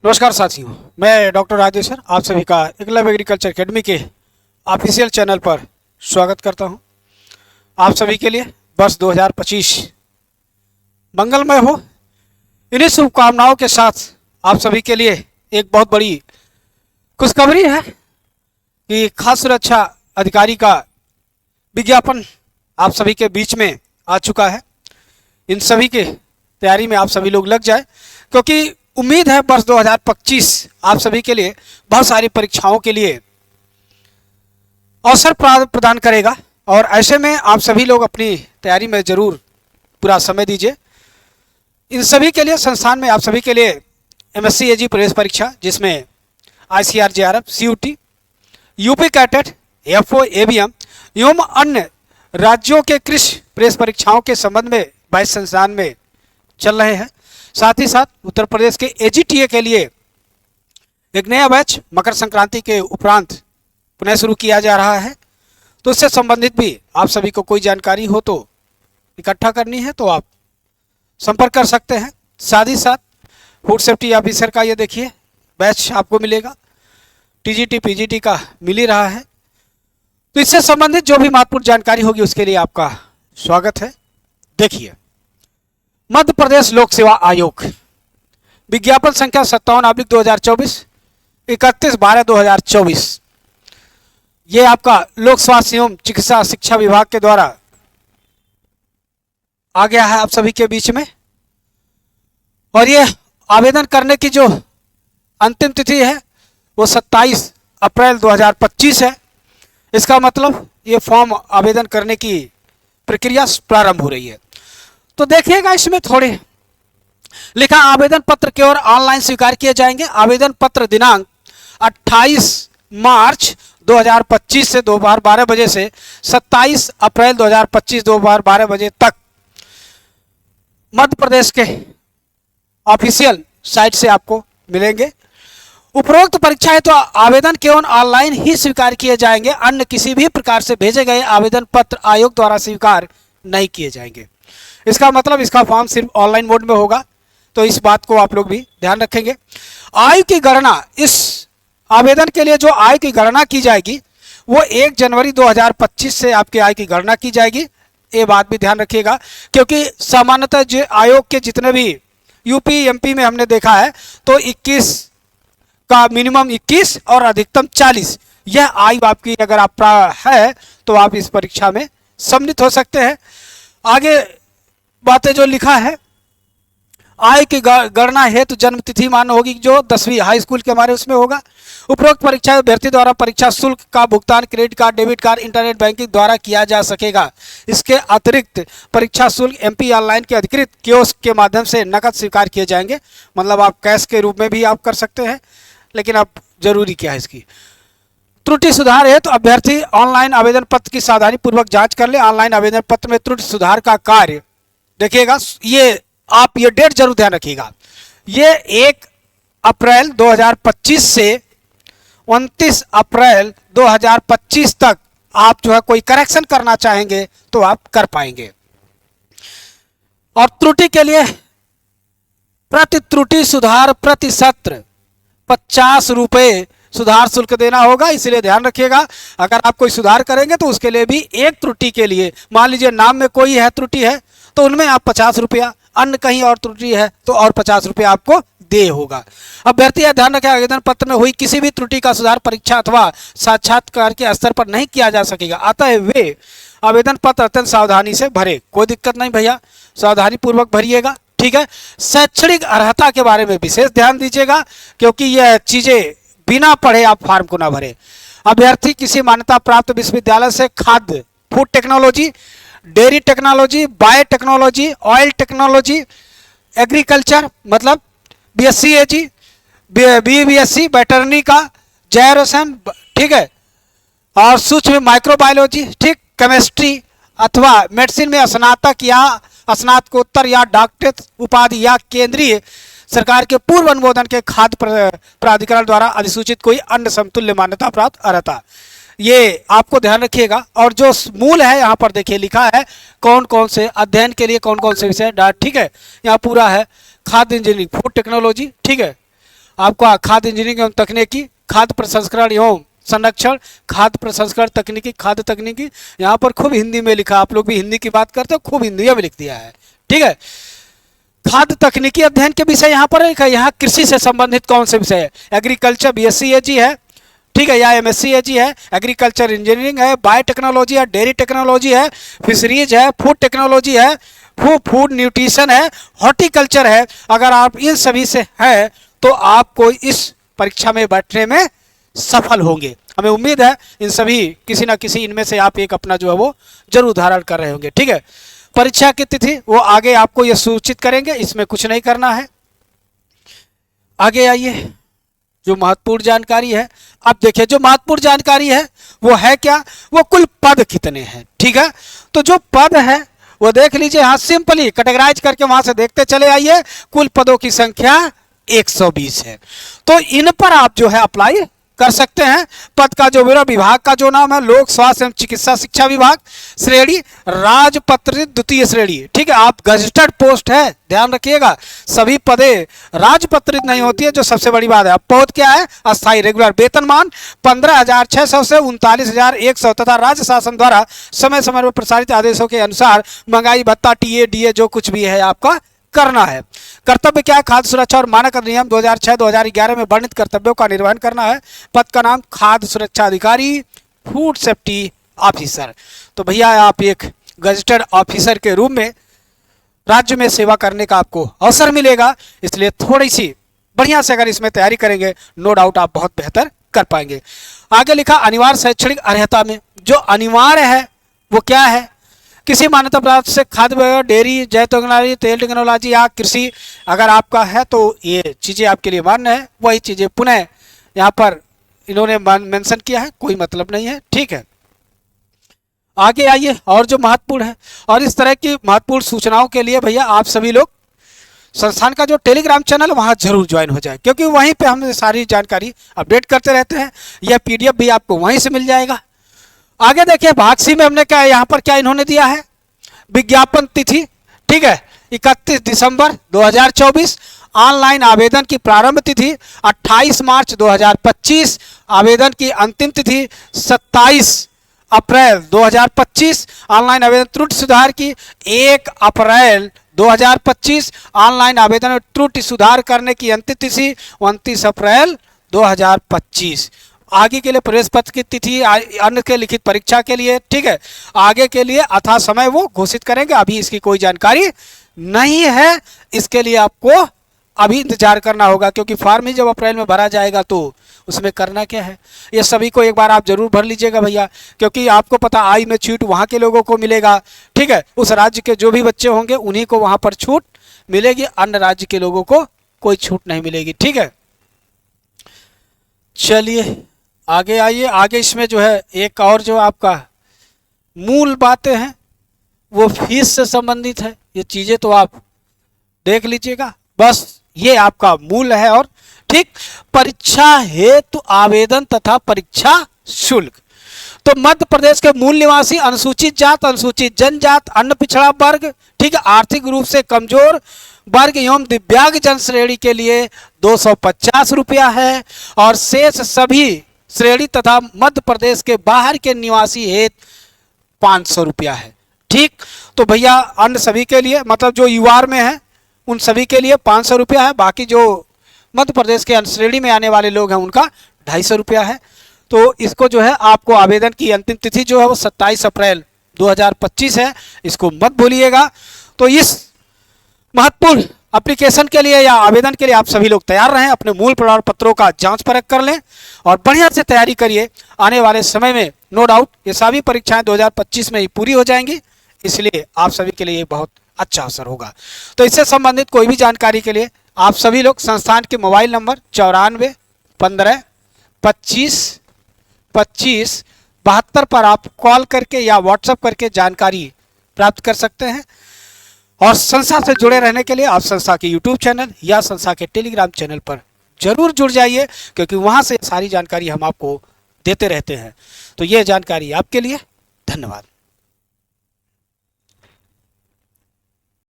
नमस्कार साथियों, मैं डॉक्टर राजेश्वर आप सभी का एकलव्य एग्रीकल्चर एकेडमी के ऑफिशियल चैनल पर स्वागत करता हूं। आप सभी के लिए वर्ष 2025 मंगलमय हो। इन्हीं शुभकामनाओं के साथ आप सभी के लिए एक बहुत बड़ी खुशखबरी है कि खाद्य सुरक्षा अधिकारी का विज्ञापन आप सभी के बीच में आ चुका है। इन सभी के तैयारी में आप सभी लोग लग जाए, क्योंकि उम्मीद है वर्ष 2025 आप सभी के लिए बहुत सारी परीक्षाओं के लिए अवसर प्रदान करेगा और ऐसे में आप सभी लोग अपनी तैयारी में जरूर पूरा समय दीजिए। इन सभी के लिए संस्थान में आप सभी के लिए एमएससी एजी प्रवेश परीक्षा, जिसमें ICAR JRF, CUET, UP CATET, एफओ, एबीएम एवं अन्य राज्यों के कृषि प्रवेश परीक्षाओं के संबंध में 22 संस्थान में चल रहे हैं। साथ ही साथ उत्तर प्रदेश के एजीटीए के लिए एक नया बैच मकर संक्रांति के उपरांत पुनः शुरू किया जा रहा है। तो इससे संबंधित भी आप सभी को कोई जानकारी हो तो इकट्ठा करनी है तो आप संपर्क कर सकते हैं। साथ ही साथ फूड सेफ्टी ऑफिसर का ये देखिए बैच आपको मिलेगा, टीजीटी पीजीटी का मिल ही रहा है। तो इससे संबंधित जो भी महत्वपूर्ण जानकारी होगी उसके लिए आपका स्वागत है। देखिए, मध्य प्रदेश लोक सेवा आयोग विज्ञापन संख्या 57/2024 31/12/2024 ये आपका लोक स्वास्थ्य एवं चिकित्सा शिक्षा विभाग के द्वारा आ गया है आप सभी के बीच में। और ये आवेदन करने की जो अंतिम तिथि है वो 27 अप्रैल 2025 है। इसका मतलब ये फॉर्म आवेदन करने की प्रक्रिया प्रारंभ हो रही है। तो देखिएगा, इसमें थोड़े लिखा आवेदन पत्र केवल ऑनलाइन स्वीकार किए जाएंगे। आवेदन पत्र दिनांक 28 मार्च 2025 से दोपहर 12 बजे से 27 अप्रैल 2025 दोपहर 12 बजे तक मध्य प्रदेश के ऑफिशियल साइट से आपको मिलेंगे। उपरोक्त परीक्षा है तो आवेदन केवल ऑनलाइन ही स्वीकार किए जाएंगे, अन्य किसी भी प्रकार से भेजे गए आवेदन पत्र आयोग द्वारा स्वीकार नहीं किए जाएंगे। इसका मतलब इसका फॉर्म सिर्फ ऑनलाइन मोड में होगा, तो इस बात को आप लोग भी ध्यान रखेंगे। आय की गणना, इस आवेदन के लिए जो आय की गणना की जाएगी वो 1 जनवरी 2025 से आपकी आय की गणना की जाएगी। ये बात भी ध्यान रखिएगा, क्योंकि सामान्यतः जो आयोग के जितने भी यूपी एमपी में हमने देखा है तो 21 का मिनिमम 21 और अधिकतम 40 यह आयु आपकी अगर आप है तो आप इस परीक्षा में सम्मिलित हो सकते हैं। आगे बातें जो लिखा है, आय की गणना हेतु जन्म तिथि मान्य होगी जो 10वीं हाई स्कूल के हमारे उसमें होगा। उपरोक्त परीक्षा अभ्यर्थी द्वारा परीक्षा शुल्क का भुगतान credit card, debit card, internet banking द्वारा किया जा सकेगा। इसके अतिरिक्त परीक्षा शुल्क एमपी ऑनलाइन के अधिकृत कियोस्क के माध्यम से नकद स्वीकार किए जाएंगे। मतलब आप कैश के रूप में भी आप कर सकते हैं, लेकिन अब जरूरी क्या है इसकी त्रुटि सुधार है तो अभ्यर्थी ऑनलाइन आवेदन पत्र की सावधानी पूर्वक जांच कर ले। ऑनलाइन आवेदन पत्र में त्रुटि सुधार का कार्य देखिएगा, ये आप ये डेट जरूर ध्यान रखिएगा, ये 1 अप्रैल 2025 से 29 अप्रैल 2025 तक आप जो है कोई करेक्शन करना चाहेंगे तो आप कर पाएंगे। और त्रुटि के लिए प्रति त्रुटि सुधार प्रति सत्र 50 रुपये सुधार शुल्क देना होगा। इसलिए ध्यान रखिएगा, अगर आप कोई सुधार करेंगे तो उसके लिए भी एक त्रुटि के लिए, मान लीजिए नाम में कोई है त्रुटि है तो उनमें आप 50 रुपया, अन्य कहीं और त्रुटि है तो और 50 रुपया आपको दे होगा। अभ्यर्थी यह ध्यान रखें, आवेदन पत्र में हुई किसी भी त्रुटि का सुधार परीक्षा अथवा साक्षात्कार के स्तर पर नहीं किया जा सकेगा। अतः वे आवेदन पत्र अत्यंत सावधानी से भरे। कोई दिक्कत नहीं भैया, सावधानी पूर्वक भरिएगा, ठीक है। शैक्षणिक अर्हता के बारे में विशेष ध्यान दीजिएगा, क्योंकि यह चीजें बिना पढ़े आप फॉर्म को ना भरें। अभ्यर्थी किसी मान्यता प्राप्त विश्वविद्यालय से खाद्य, food technology, dairy technology, bio technology, oil technology, agriculture मतलब बीएससी एजी, बीएससी वेटरनरी का, जैव रसायन, ठीक है, और सूक्ष्म माइक्रोबायोलॉजी, ठीक, केमिस्ट्री अथवा मेडिसिन में स्नातक या स्नातकोत्तर या डॉक्टरेट उपाधि या केंद्रीय सरकार के पूर्व अनुमोदन के खाद्य प्राधिकरण द्वारा अधिसूचित कोई अन्य समतुल्य मान्यता प्राप्त अर्हता, ये आपको ध्यान रखिएगा। और जो मूल है यहाँ पर देखिए लिखा है कौन कौन से अध्ययन के लिए कौन कौन से विषय, ठीक है, यहाँ पूरा है। खाद्य इंजीनियरिंग, फूड टेक्नोलॉजी, ठीक है, आपका खाद्य इंजीनियरिंग एवं तकनीकी, खाद्य प्रसंस्करण एवं संरक्षण, खाद्य प्रसंस्करण तकनीकी, खाद्य तकनीकी। यहाँ पर खूब हिंदी में लिखा, आप लोग भी हिंदी की बात करते हो, खूब हिंदी में लिख दिया है, ठीक है। खाद्य तकनीकी अध्ययन के विषय यहाँ पर है, यहाँ कृषि से संबंधित कौन से विषय है? एग्रीकल्चर बीएससी एजी है, ठीक है, या एमएससी एजी है, एग्रीकल्चर इंजीनियरिंग है, बायोटेक्नोलॉजी है, डेयरी टेक्नोलॉजी है, फिशरीज है, फूड टेक्नोलॉजी है, फूड न्यूट्रिशन है, हॉर्टिकल्चर है। अगर आप इन सभी से है तो आपको इस परीक्षा में बैठने में सफल होंगे। हमें उम्मीद है इन सभी किसी ना किसी इनमें से आप एक अपना जो है वो जरूर धारण कर रहे होंगे, ठीक है। परीक्षा की तिथि वो आगे आपको ये सूचित करेंगे, इसमें कुछ नहीं करना है। आगे आइए, जो महत्वपूर्ण जानकारी है, अब देखिए जो महत्वपूर्ण जानकारी है वो है क्या, वो कुल पद कितने हैं, ठीक है। तो जो पद है वो देख लीजिए, हाँ सिंपली कैटेगराइज करके वहां से देखते चले आइए। कुल पदों की संख्या 120 है। तो इन पर आप जो है अप्लाई कर सकते हैं। पद का जो मेरा विभाग का जो नाम है लोक स्वास्थ्य एवं चिकित्सा शिक्षा विभाग, श्रेणी राजपत्रित द्वितीय श्रेणी, ठीक है। आप गजेटेड पोस्ट है, ध्यान रखिएगा, सभी पदे राजपत्रित नहीं होती है, जो सबसे बड़ी बात है। अब पद क्या है? अस्थायी रेगुलर। वेतनमान 15,600 से 39,100 तथा राज्य शासन द्वारा समय समय पर प्रसारित आदेशों के अनुसार महंगाई भत्ता, टीए डीए जो कुछ भी है आपका करना है। कर्तव्य क्या है? खाद्य सुरक्षा और मानक अधिनियम 2006-2011 में वर्णित कर्तव्यों का निर्वहन करना है। पद का नाम खाद्य सुरक्षा अधिकारी, फूड सेफ्टी ऑफिसर। तो भैया आप एक गजेटेड ऑफिसर के रूप में राज्य में सेवा करने का आपको अवसर मिलेगा, इसलिए थोड़ी सी बढ़िया से अगर इसमें तैयारी करेंगे नो डाउट आप बहुत बेहतर कर पाएंगे। आगे लिखा अनिवार्य शैक्षणिक अर्हता में जो अनिवार्य है वो क्या है? किसी मान्यता प्राप्त से खाद्य, डेयरी, जैव टेक्नोलॉजी, तेल टेक्नोलॉजी या कृषि अगर आपका है तो ये चीज़ें आपके लिए मान्य है। वही चीज़ें पुनः यहाँ पर इन्होंने मेंशन किया है, कोई मतलब नहीं है, ठीक है। आगे आइए, और जो महत्वपूर्ण है, और इस तरह की महत्वपूर्ण सूचनाओं के लिए भैया आप सभी लोग संस्थान का जो टेलीग्राम चैनल वहाँ जरूर ज्वाइन हो जाए, क्योंकि वहीं पे हम सारी जानकारी अपडेट करते रहते हैं। यह PDF भी आपको वहीं से मिल जाएगा। आगे देखिए भाग सी में हमने क्या यहाँ पर क्या इन्होंने दिया है, विज्ञापन तिथि, ठीक है 31 दिसंबर 2024। ऑनलाइन आवेदन की प्रारंभ तिथि 28 मार्च 2025। आवेदन की अंतिम तिथि 27 अप्रैल 2025। ऑनलाइन आवेदन त्रुटि सुधार की 1 अप्रैल 2025। ऑनलाइन आवेदन में त्रुटि सुधार करने की अंतिम तिथि 29 अप्रैल 2025। आगे के लिए प्रवेश पत्र की तिथि, अन्य के लिखित परीक्षा के लिए, ठीक है, आगे के लिए अथा समय वो घोषित करेंगे। अभी इसकी कोई जानकारी नहीं है, इसके लिए आपको अभी इंतजार करना होगा, क्योंकि फॉर्म ही जब अप्रैल में भरा जाएगा तो उसमें करना क्या है, ये सभी को एक बार आप जरूर भर लीजिएगा भैया, क्योंकि आपको पता आई में छूट वहाँ के लोगों को मिलेगा, ठीक है। उस राज्य के जो भी बच्चे होंगे उन्हीं को वहाँ पर छूट मिलेगी, अन्य राज्य के लोगों को कोई छूट नहीं मिलेगी, ठीक है। चलिए आगे आइए। आगे इसमें जो है एक और जो आपका मूल बातें हैं वो फीस से संबंधित है। ये चीज़ें तो आप देख लीजिएगा, बस ये आपका मूल है। और ठीक, परीक्षा हेतु आवेदन तथा परीक्षा शुल्क। तो मध्य प्रदेश के मूल निवासी, अनुसूचित जात, अनुसूचित जनजात, अन्य पिछड़ा वर्ग, ठीक है, आर्थिक रूप से कमजोर वर्ग एवं दिव्यांग जन श्रेणी के लिए 250 रुपया है, और शेष सभी श्रेणी तथा मध्य प्रदेश के बाहर के निवासी हेतु 500 रुपया है, ठीक। तो भैया अन्य सभी के लिए, मतलब जो यूआर में है उन सभी के लिए 500 रुपया है, बाकी जो मध्य प्रदेश के अन्य श्रेणी में आने वाले लोग हैं उनका 250 रुपया है। तो इसको जो है आपको आवेदन की अंतिम तिथि जो है वो 27 अप्रैल 2025 है, इसको मत भूलिएगा। तो इस महत्वपूर्ण एप्लीकेशन के लिए या आवेदन के लिए आप सभी लोग तैयार रहें, अपने मूल प्रमाण पत्रों का जांच परख कर लें और बढ़िया से तैयारी करिए। आने वाले समय में नो डाउट ये सभी परीक्षाएं 2025 में ही पूरी हो जाएंगी, इसलिए आप सभी के लिए ये बहुत अच्छा अवसर होगा। तो इससे संबंधित कोई भी जानकारी के लिए आप सभी लोग संस्थान के मोबाइल नंबर 94 15 25 25 72 पर आप कॉल करके या व्हाट्सएप करके जानकारी प्राप्त कर सकते हैं। और संस्था से जुड़े रहने के लिए आप संस्था के यूट्यूब चैनल या संस्था के टेलीग्राम चैनल पर जरूर जुड़ जाइए, क्योंकि वहां से सारी जानकारी हम आपको देते रहते हैं। तो ये जानकारी आपके लिए, धन्यवाद।